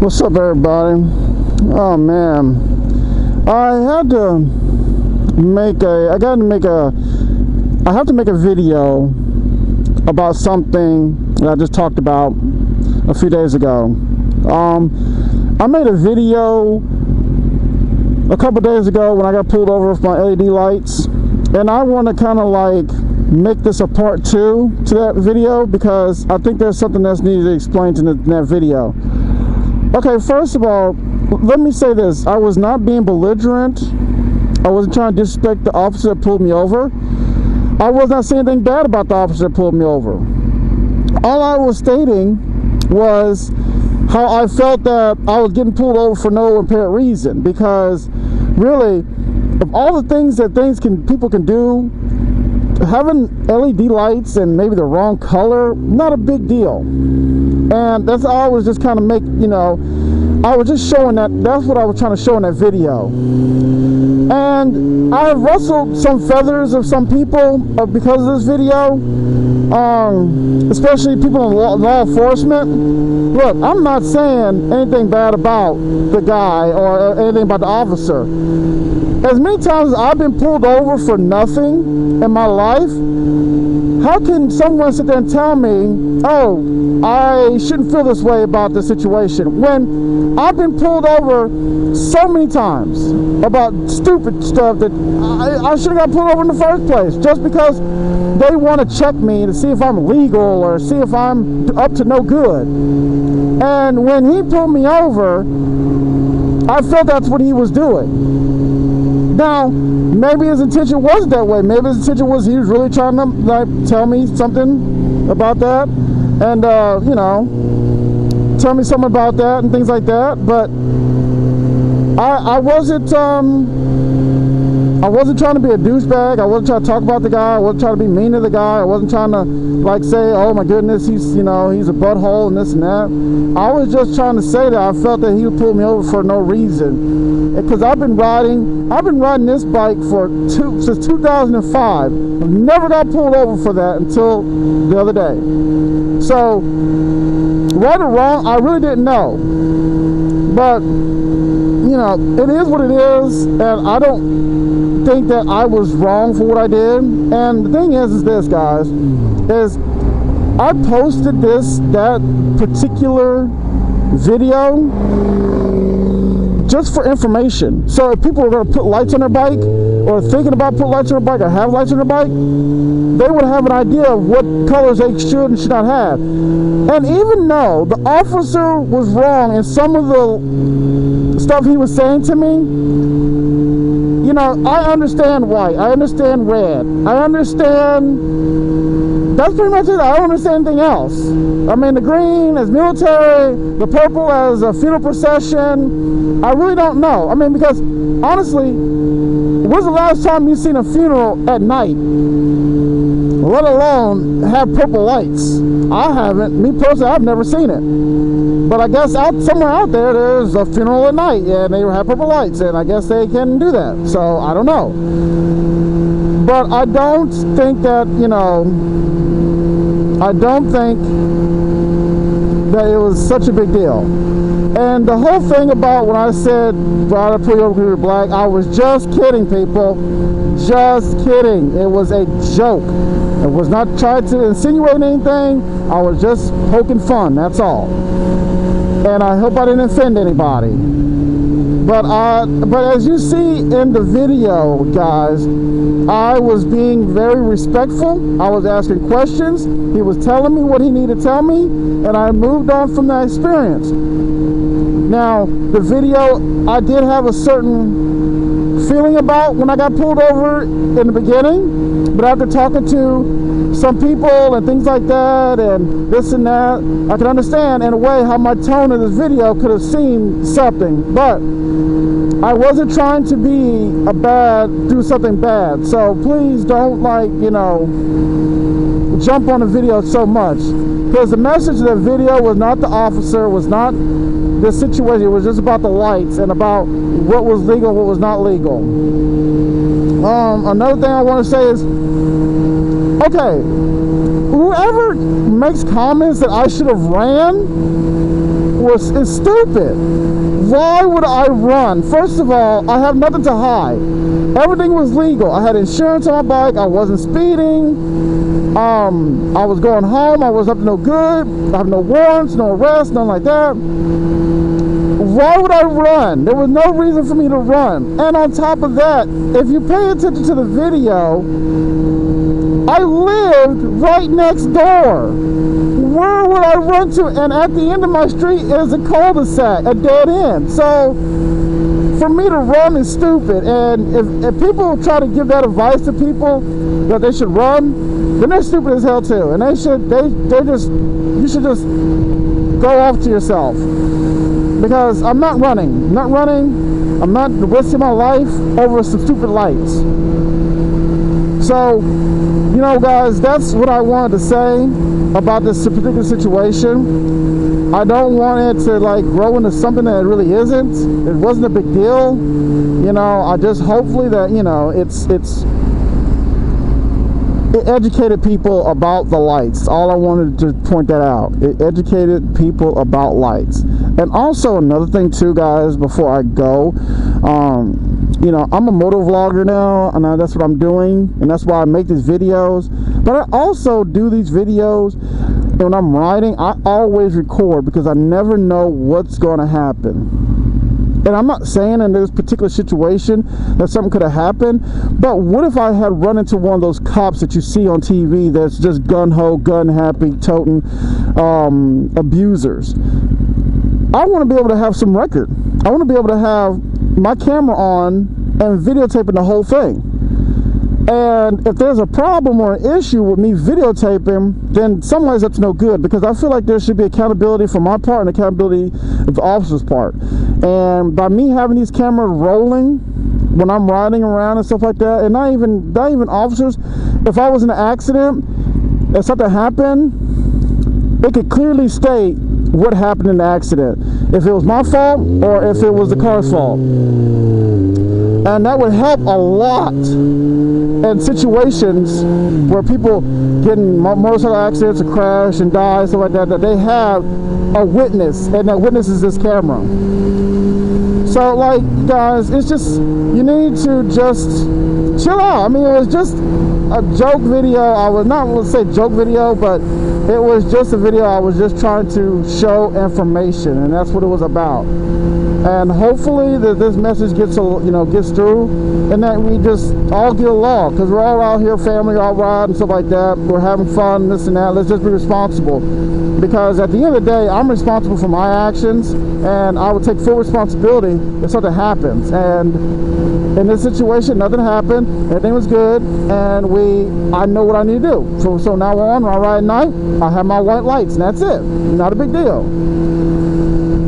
What's up, everybody? Oh man, I have to make a video about something that I just talked about a few days ago. I made a video a couple days ago when I got pulled over with my LED lights, and I want to kind of like make this a part 2 to that video because I think there's something that's needed to explain in that video. Okay, first of all, let me say this. I was not being belligerent. I wasn't trying to disrespect the officer that pulled me over. I was not saying anything bad about the officer that pulled me over. All I was stating was how I felt that I was getting pulled over for no apparent reason. Because really, of all the things that people can do, having LED lights and maybe the wrong color, not a big deal. And that's all I was just kind of I was just showing that's what I was trying to show in that video. And I have rustled some feathers of some people because of this video, especially people in law enforcement. Look, I'm not saying anything bad about the guy or anything about the officer. As many times as I've been pulled over for nothing in my life, how can someone sit there and tell me, oh, I shouldn't feel this way about the situation, when I've been pulled over so many times about stupid stuff that I should have got pulled over in the first place, just because they want to check me to see if I'm legal or see if I'm up to no good. And when he pulled me over, I felt that's what he was doing. Now, maybe his intention wasn't that way. Maybe his intention was he was really trying to tell me something about that, and tell me something about that and things like that. But I wasn't trying to be a douchebag. I wasn't trying to talk about the guy. I wasn't trying to be mean to the guy. I wasn't trying to say, oh my goodness, he's a butthole and this and that. I was just trying to say that I felt that he would pull me over for no reason. Because I've been riding this bike since 2005. I've never got pulled over for that until the other day. So, right or wrong, I really didn't know. But, it is what it is, and I don't think that I was wrong for what I did. And the thing is this, guys, is I posted that particular video just for information. So if people were going to put lights on their bike, or thinking about putting lights on their bike, or have lights on their bike, they would have an idea of what colors they should and should not have. And even though the officer was wrong in some of the stuff he was saying to me, I understand white, I understand red, I understand. That's pretty much it. I don't understand anything else. I mean, the green is military, the purple as a funeral procession. I really don't know. I mean, because honestly, when's the last time you've seen a funeral at night, let alone have purple lights? I haven't. Me personally, I've never seen it. But I guess somewhere out there, there's a funeral at night, and they have purple lights, and I guess they can do that. So I don't know. But I don't think that, I don't think that it was such a big deal. And the whole thing about when I said, well, I pull you over because you're black, I was just kidding, people. Just kidding. It was a joke. It was not trying to insinuate anything. I was just poking fun, that's all. And I hope I didn't offend anybody. But as you see in the video, guys, I was being very respectful. I was asking questions. He was telling me what he needed to tell me, and I moved on from that experience. Now, the video, I did have a certain feeling about when I got pulled over in the beginning, but after talking to some people and things like that and this and that, I can understand in a way how my tone in this video could have seemed something, but I wasn't trying to do something bad. So please don't jump on the video so much, because the message of the video was not the officer, was not the situation. It was just about the lights and about what was legal, what was not legal. Another thing I want to say is, okay, whoever makes comments that I should have ran is stupid. Why would I run? First of all, I have nothing to hide. Everything was legal. I had insurance on my bike. I wasn't speeding. I was going home. I was up to no good. I have no warrants, no arrests, nothing like that. Why would I run? There was no reason for me to run. And on top of that, if you pay attention to the video, I lived right next door. Where would I run to? And at the end of my street is a cul-de-sac, a dead end. So for me to run is stupid. And if people try to give that advice to people that they should run, then they're stupid as hell too. And you should just go off to yourself. Because I'm not running. I'm not risking my life over some stupid lights. So, you know, guys, that's what I wanted to say about this particular situation. I don't want it to like grow into something that it really isn't. It wasn't a big deal. You know, I just hopefully that, you know, it educated people about the lights. All I wanted to point that out. It educated people about lights. And also another thing too, guys, before I go, you know, I'm a moto vlogger now, and that's what I'm doing, and that's why I make these videos. But I also do these videos, and when I'm riding, I always record because I never know what's going to happen. And I'm not saying in this particular situation that something could have happened, but what if I had run into one of those cops that you see on TV that's just gun-ho, gun-happy, toting abusers? I want to be able to have some record. I want to be able to have my camera on and videotaping the whole thing. And if there's a problem or an issue with me videotaping, then somebody's up to no good, because I feel like there should be accountability from my part and accountability of the officer's part. And by me having these cameras rolling when I'm riding around and stuff like that, and not even officers, if I was in an accident and something happened, it could clearly state what happened in the accident, if it was my fault or if it was the car's fault. And that would help a lot in situations where people get in motorcycle accidents or crash and die, stuff like that, that they have a witness, and that witness is this camera. So, like, guys, it's just, you need to just chill out. I mean, it was just a joke video. I was not going to say joke video, but it was just a video. I was just trying to show information, and that's what it was about. And hopefully that this message gets through, and that we just all get along, because we're all out here, family, all ride and stuff like that. We're having fun, this and that. Let's just be responsible, because at the end of the day, I'm responsible for my actions, and I will take full responsibility if something happens. And in this situation, nothing happened. Everything was good, and I know what I need to do. So now on, when I ride at night, I have my white lights, and that's it. Not a big deal.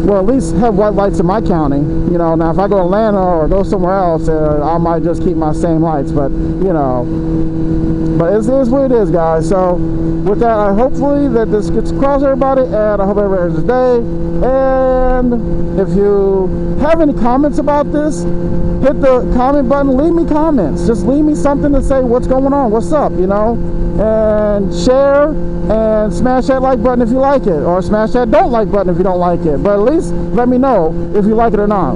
Well, at least have white lights in my county. You know, now if I go to Atlanta or go somewhere else, I might just keep my same lights. But, you know, but it is what it is, guys. So with that, I hopefully that this gets across to everybody, and I hope everybody has a day. And if you have any comments about this, hit the comment button, leave me comments. Just leave me something to say what's going on, what's up, you know, and share and smash that like button if you like it, or smash that don't like button if you don't like it. But at least let me know if you like it or not.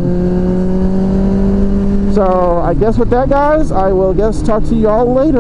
So I guess with that, guys, I will talk to you all later.